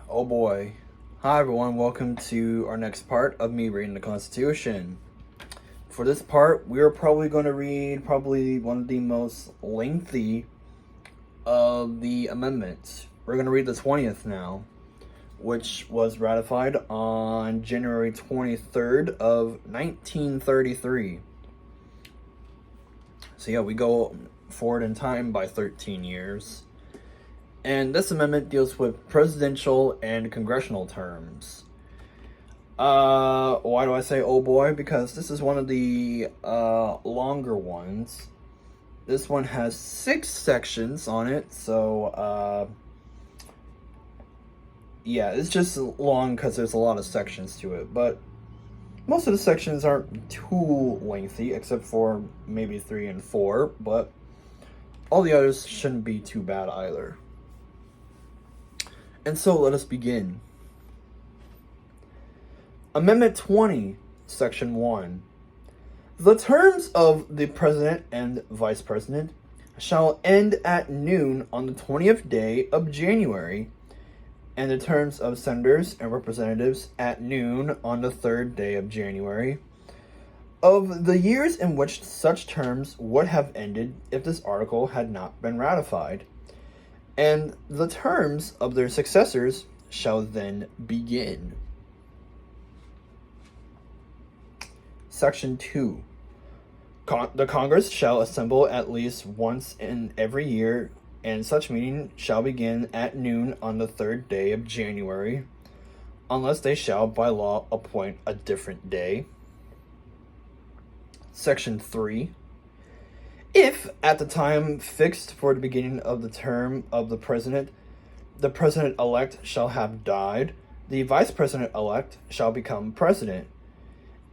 Oh boy. Hi everyone, welcome to our next part of me reading the Constitution. For this part, we are probably going to read one of the most lengthy of the amendments. We're going to read the 20th now, which was ratified on January 23rd of 1933. So yeah, we go forward in time by 13 years. And this amendment deals with presidential and congressional terms. Why do I say oh boy? Because this is one of the longer ones. This one has 6 sections on it, so yeah, it's just long because there's a lot of sections to it. But most of the sections aren't too lengthy, except for maybe 3 and 4. But all the others shouldn't be too bad either. And so let us begin. Amendment 20, Section 1. The terms of the President and Vice President shall end at noon on the 20th day of January, and the terms of Senators and Representatives at noon on the 3rd day of January, of the years in which such terms would have ended if this article had not been ratified, and the terms of their successors shall then begin. Section 2. The Congress shall assemble at least once in every year, and such meeting shall begin at noon on the 3rd day of January, unless they shall by law appoint a different day. Section 3. If, at the time fixed for the beginning of the term of the President-elect shall have died, the Vice President-elect shall become President.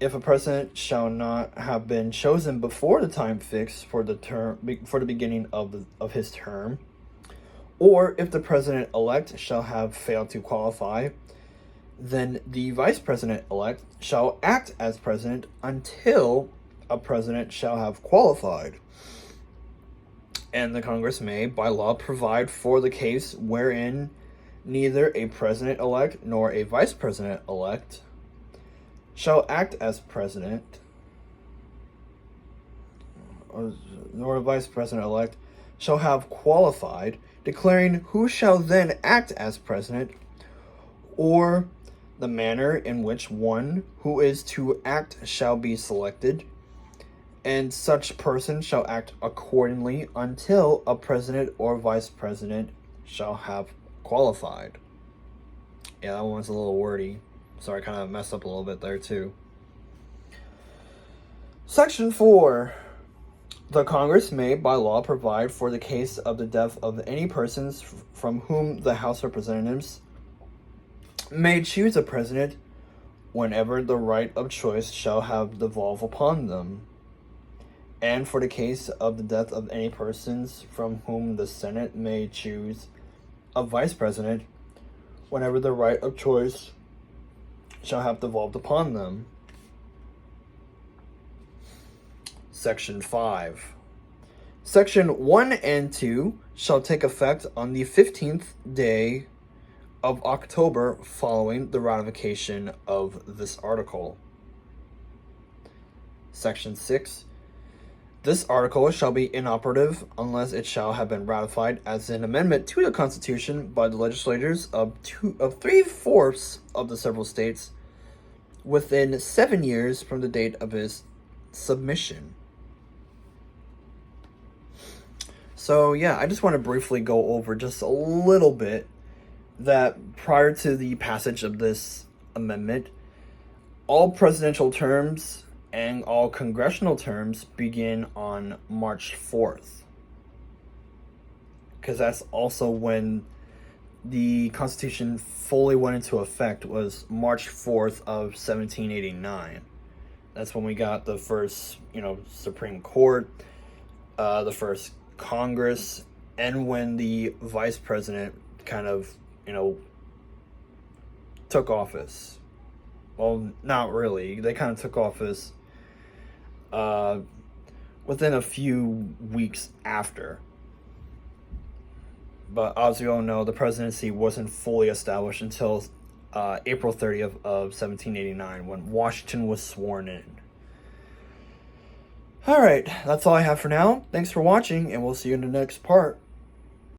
If a President shall not have been chosen before the time fixed for the beginning of his term, or if the President-elect shall have failed to qualify, then the Vice President-elect shall act as President until a President shall have qualified. And the Congress may, by law, provide for the case wherein neither a President-elect nor a Vice President-elect shall act as President, nor a Vice President-elect shall have qualified, declaring who shall then act as President, or the manner in which one who is to act shall be selected, and such person shall act accordingly until a President or Vice President shall have qualified. Yeah, that one's a little wordy. Sorry, I kind of messed up a little bit there too. Section 4. The Congress may, by law, provide for the case of the death of any persons from whom the House of Representatives may choose a President whenever the right of choice shall have devolved upon them, and for the case of the death of any persons from whom the Senate may choose a Vice President whenever the right of choice shall have devolved upon them. Section 5. Section 1 and 2 shall take effect on the 15th day of October following the ratification of this article. Section 6. This article shall be inoperative unless it shall have been ratified as an amendment to the Constitution by the legislators of 3/4 of the several states within 7 years from the date of its submission. So yeah, I just want to briefly go over just a little bit that prior to the passage of this amendment, all presidential terms and all congressional terms begin on March 4th. Because that's also when the Constitution fully went into effect, was March 4th of 1789. That's when we got the first, Supreme Court, the first Congress, and when the Vice President kind of, took office. Well, not really. They kind of took office within a few weeks after. But as we all know, the presidency wasn't fully established until April 30th of 1789 when Washington was sworn in. Alright, that's all I have for now. Thanks for watching, and we'll see you in the next part.